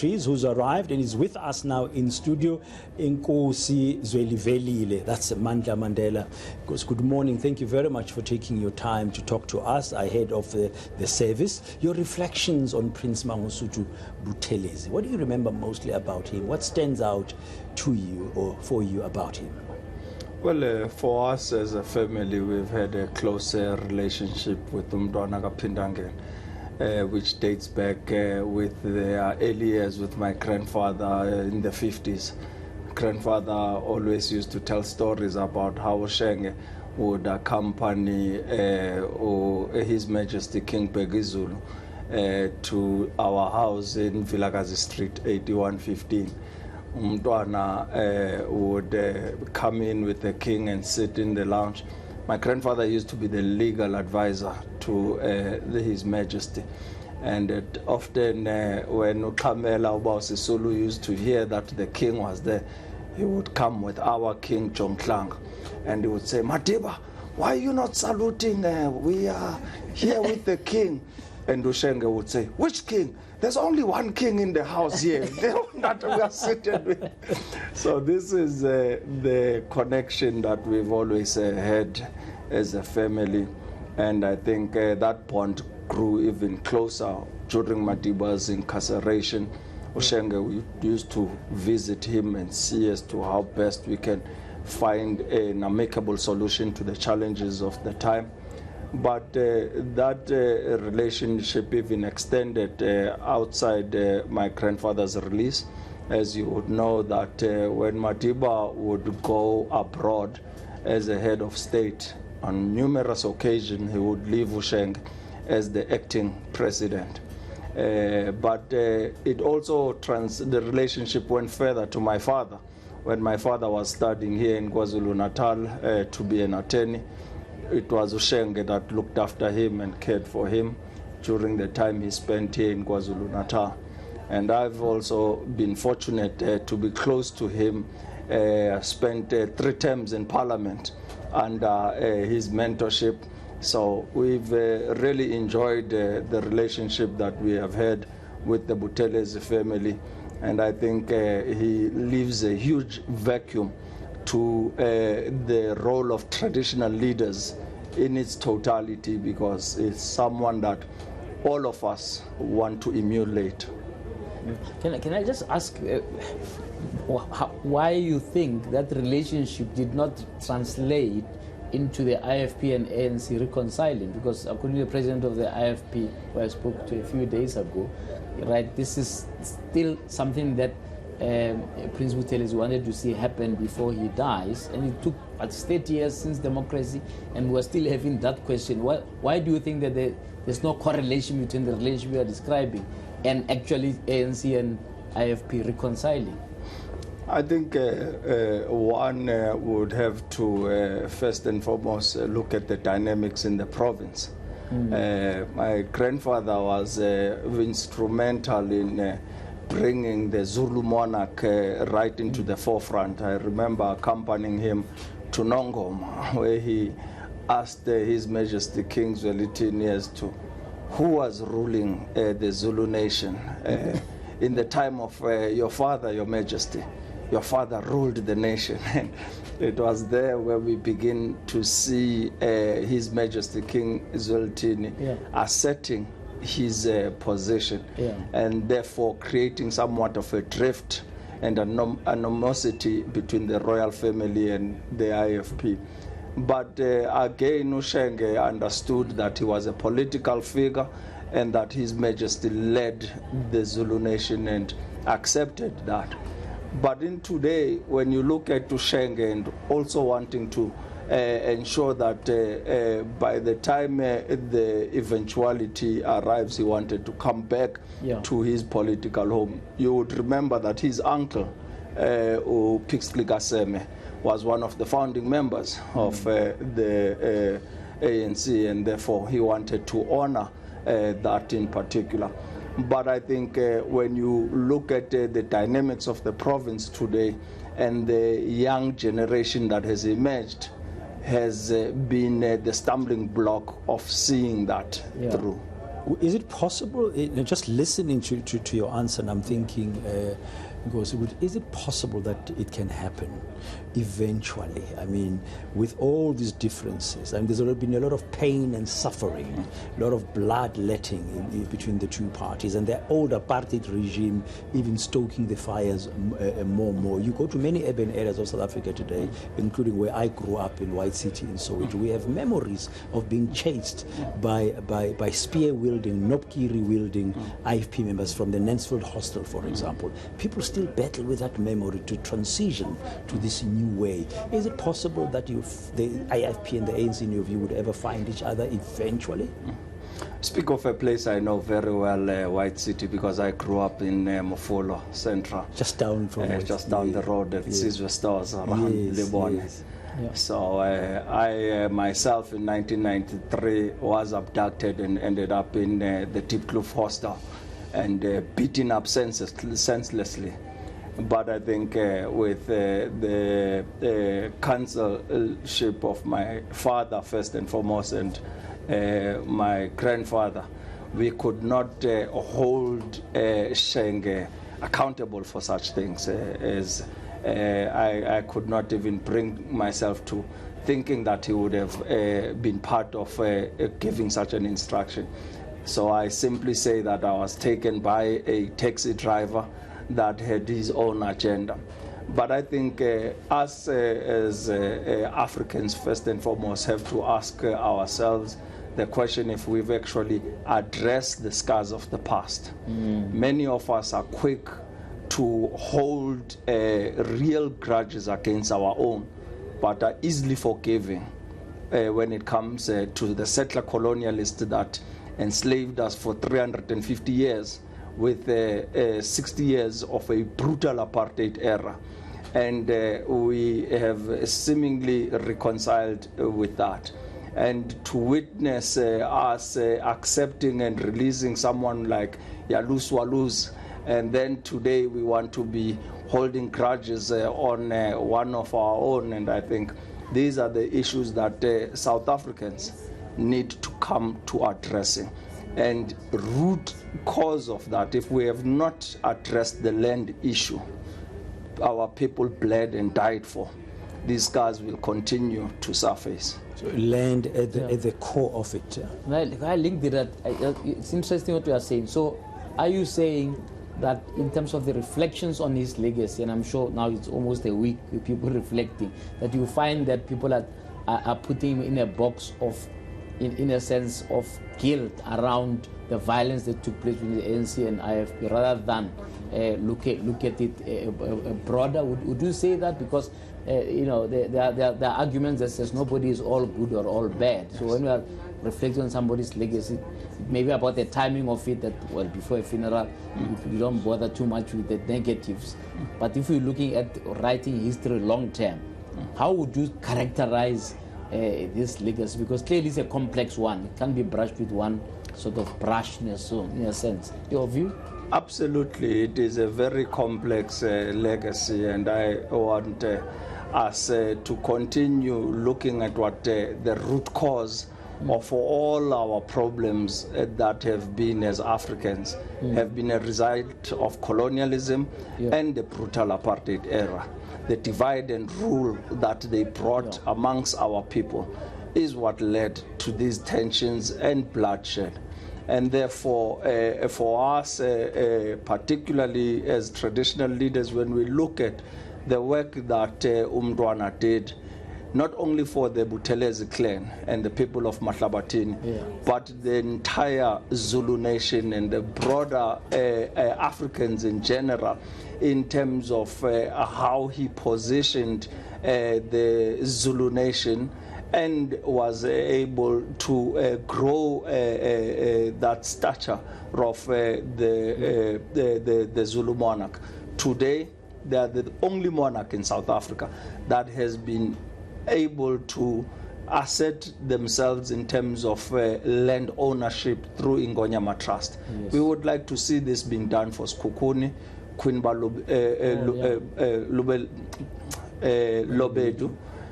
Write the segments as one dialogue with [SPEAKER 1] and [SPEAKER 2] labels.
[SPEAKER 1] who's arrived and is with us now in studio, Inkosi Zwelivelile. That's Mandla Mandela. Good morning. Thank you very much for taking your time to talk to us ahead of the service. Your reflections on Prince Mangosuthu Buthelezi. What do you remember mostly about him? What stands out to you or for you about him?
[SPEAKER 2] Well, for us as a family, we've had a closer relationship with Umntwana kaPhindangen. Which dates back with the early years with my grandfather in the 50s. Grandfather always used to tell stories about how Shenge would accompany His Majesty King Bhekizulu to our house in Vilakazi Street, 8115. Umntwana would come in with the king and sit in the lounge. My grandfather used to be the legal advisor to His Majesty. And often when Ukamela Ubawusisulu used to hear that the king was there, he would come with our king, Jongklang, and he would say, Madiba, why are you not saluting? We are here with the king. And Ushenge would say, which king? There's only one king in the house here, the one that we are seated with. So this is the connection that we've always had as a family. And I think that bond grew even closer during Madiba's incarceration. Ushenge, we used to visit him and see as to how best we can find an amicable solution to the challenges of the time. But that relationship even extended outside my grandfather's release. As you would know that when Madiba would go abroad as a head of state, on numerous occasions he would leave Usheng as the acting president. But it also, the relationship went further to my father. When my father was studying here in KwaZulu-Natal to be an attorney, it was Ushenge that looked after him and cared for him during the time he spent here in KwaZulu-Natal. And I've also been fortunate to be close to him. Spent 3 terms in Parliament under his mentorship. So we've really enjoyed the relationship that we have had with the Buthelezi family. And I think he leaves a huge vacuum to the role of traditional leaders in its totality, because it's someone that all of us want to emulate.
[SPEAKER 3] Can I just ask why you think that relationship did not translate into the IFP and ANC reconciling? Because according to the president of the IFP, who I spoke to a few days ago, right, this is still something that Prince Buthelezi wanted to see happen before he dies, and it took 30 years since democracy, and we're still having that question. Why do you think that there's no correlation between the relationship you are describing and actually ANC and IFP reconciling?
[SPEAKER 2] I think one would have to first and foremost look at the dynamics in the province. My grandfather was instrumental in bringing the Zulu monarch right into the forefront. I remember accompanying him to Nongoma, where he asked His Majesty King Zwelithini as to who was ruling the Zulu nation in the time of your father, Your Majesty. Your father ruled the nation. And it was there where we begin to see His Majesty King Zwelithini asserting his position, and therefore creating somewhat of a drift and animosity between the royal family and the IFP. But again, Ushenge understood that he was a political figure and that His Majesty led the Zulu nation and accepted that. But in today, when you look at Ushenge and also wanting to ensure that by the time the eventuality arrives, he wanted to come back to his political home. You would remember that his uncle, Pixley Kaseme, was one of the founding members of the ANC, and therefore he wanted to honor that in particular. But I think when you look at the dynamics of the province today and the young generation that has emerged, has been the stumbling block of seeing that through.
[SPEAKER 1] Is it possible, just listening to your answer, and I'm thinking, is it possible that it can happen eventually? I mean, with all these differences, and there's already been a lot of pain and suffering, a lot of bloodletting between the two parties, and the old apartheid regime even stoking the fires more and more. You go to many urban areas of South Africa today, including where I grew up in White City in Soweto. We have memories of being chased by spear-wielding, Nopkiri-wielding IFP members from the Nensfield Hostel, for example. People still battle with that memory to transition to this new way. Is it possible that the IFP and the ANC, in your view, would ever find each other eventually?
[SPEAKER 2] Speak of a place I know very well, White City, because I grew up in Mofolo Central.
[SPEAKER 1] Just down from
[SPEAKER 2] just down the road at Sizwe Stores around Lebone.
[SPEAKER 1] Yes.
[SPEAKER 3] Yeah.
[SPEAKER 2] So I myself in 1993 was abducted and ended up in the Diepkloof Hostel and beaten up senselessly. But I think with the councilship of my father first and foremost and my grandfather, we could not hold Shenge accountable for such things. As I could not even bring myself to thinking that he would have been part of giving such an instruction. So I simply say that I was taken by a taxi driver that had his own agenda. But I think us as Africans, first and foremost, have to ask ourselves the question if we've actually addressed the scars of the past. Many of us are quick to hold real grudges against our own, but are easily forgiving when it comes to the settler colonialist that enslaved us for 350 years with 60 years of a brutal apartheid era. And we have seemingly reconciled with that. And to witness us accepting and releasing someone like Yalus Walus, and then today we want to be holding grudges on one of our own. And I think these are the issues that South Africans need to come to addressing. And root cause of that, if we have not addressed the land issue our people bled and died for, these scars will continue to surface.
[SPEAKER 1] So land at the core of it.
[SPEAKER 3] I link to that. It's interesting what you are saying. So are you saying that in terms of the reflections on his legacy, and I'm sure now it's almost a week with people reflecting, that you find that people are putting him in a box of, in a sense of guilt around the violence that took place between the ANC and IFP, rather than look at it broader? Would you say that? Because there are arguments that says nobody is all good or all bad. So when we are reflecting on somebody's legacy, maybe about the timing of it, that well, before a funeral, you don't bother too much with the negatives. But if we're looking at writing history long term, how would you characterize this legacy? Because clearly it's a complex one. It can't be brushed with one sort of brushness, so in a sense. Your view?
[SPEAKER 2] Absolutely. It is a very complex legacy, and I want us to continue looking at what the root cause of all our problems that have been as Africans have been a result of colonialism and the brutal apartheid era. The divide and rule that they brought amongst our people is what led to these tensions and bloodshed. And therefore, for us, particularly as traditional leaders, when we look at the work that Umdwana did, not only for the Buthelezi clan and the people of Mahlabatini, but the entire Zulu nation and the broader Africans in general, in terms of how he positioned the Zulu nation and was able to grow that stature of the Zulu monarch. Today, they are the only monarch in South Africa that has been able to assert themselves in terms of land ownership through Ingonyama Trust. Yes. We would like to see this being done for Skukuni, Queen Lobedu,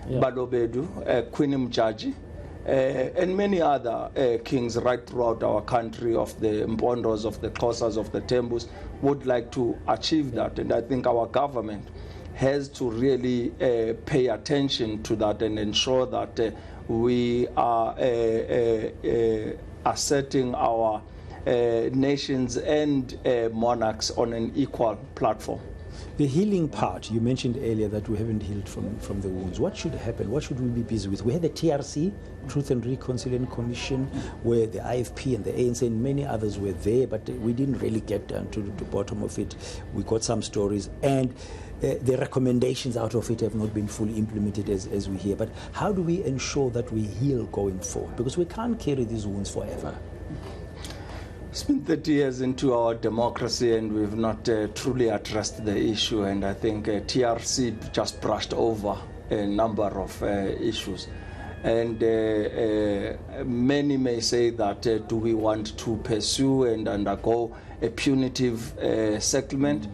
[SPEAKER 2] Balobedu, Queen Mjaji, and many other kings right throughout our country, of the Mpondos, of the Xhosas, of the Tembus, would like to achieve that. And I think our government has to really pay attention to that and ensure that we are asserting our nations and monarchs on an equal platform.
[SPEAKER 1] The healing part, you mentioned earlier that we haven't healed from the wounds. What should happen? What should we be busy with? We had the TRC, Truth and Reconciliation Commission, where the IFP and the ANC and many others were there, but we didn't really get down to the bottom of it. We got some stories, and the recommendations out of it have not been fully implemented as we hear. But how do we ensure that we heal going forward? Because we can't carry these wounds forever.
[SPEAKER 2] It's been 30 years into our democracy and we've not truly addressed the issue, and I think TRC just brushed over a number of issues. And many may say that do we want to pursue and undergo a punitive settlement?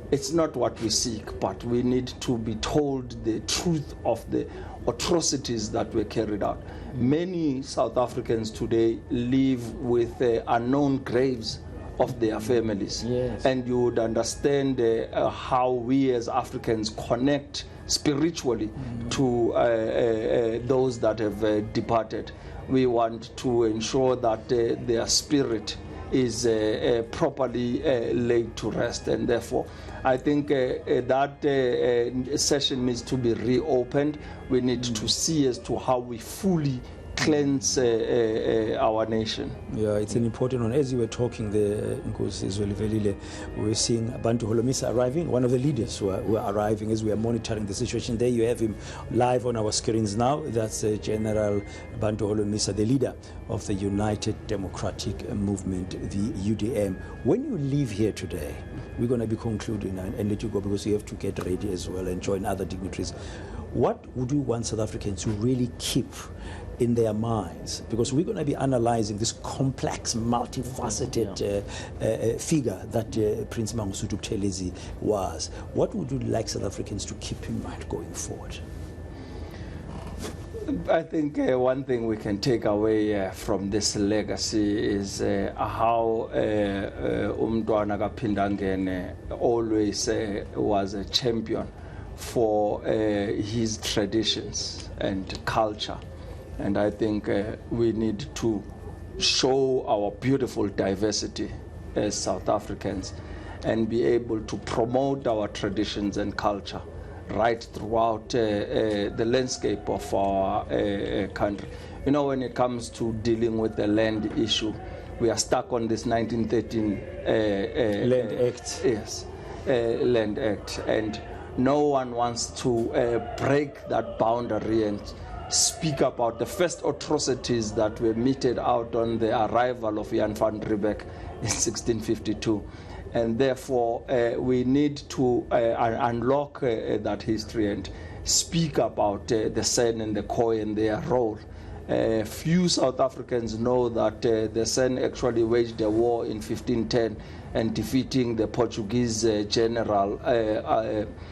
[SPEAKER 2] It's not what we seek, but we need to be told the truth of the atrocities that were carried out. Many South Africans today live with unknown graves of their families.
[SPEAKER 3] Yes.
[SPEAKER 2] And you would understand how we as Africans connect spiritually to those that have departed. We want to ensure that their spirit is properly laid to rest, and therefore I think that session needs to be reopened. We need to see as to how we fully cleanse our nation.
[SPEAKER 1] Yeah, it's an important one. As you were talking there, we're seeing Bantu Holomisa arriving, one of the leaders who are arriving as we are monitoring the situation. There you have him live on our screens now. That's General Bantu Holomisa, the leader of the United Democratic Movement, the UDM. When you leave here today, we're going to be concluding and let you go because you have to get ready as well and join other dignitaries. What would you want South Africans to really keep in their minds? Because we're going to be analyzing this complex, multifaceted figure that Prince Mangosuthu Buthelezi was. What would you like South Africans to keep in mind going forward?
[SPEAKER 2] I think one thing we can take away from this legacy is how Umntwana kaPhindangene always was a champion for his traditions and culture. And I think we need to show our beautiful diversity as South Africans and be able to promote our traditions and culture right throughout the landscape of our country. You know, when it comes to dealing with the land issue, we are stuck on this 1913
[SPEAKER 1] Land Act.
[SPEAKER 2] Yes, Land Act. And no one wants to break that boundary and speak about the first atrocities that were meted out on the arrival of Jan van Riebeeck in 1652. And therefore, we need to unlock that history and speak about the Sen and the Khoi and their role. Few South Africans know that the Sen actually waged a war in 1510 and defeating the Portuguese general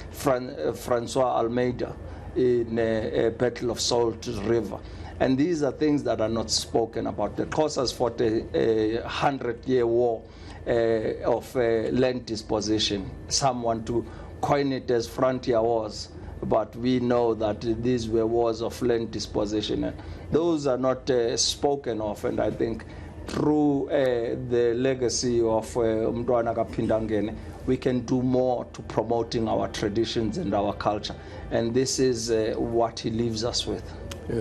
[SPEAKER 2] Francois Almeida in a Battle of Salt River. And these are things that are not spoken about. The Xhosas fought a 100-year war of land disposition. Some want to coin it as frontier wars, but we know that these were wars of land disposition. And those are not spoken of, and I think through the legacy of Umntwana kaPhindangene, we can do more to promoting our traditions and our culture. And this is what he leaves us with.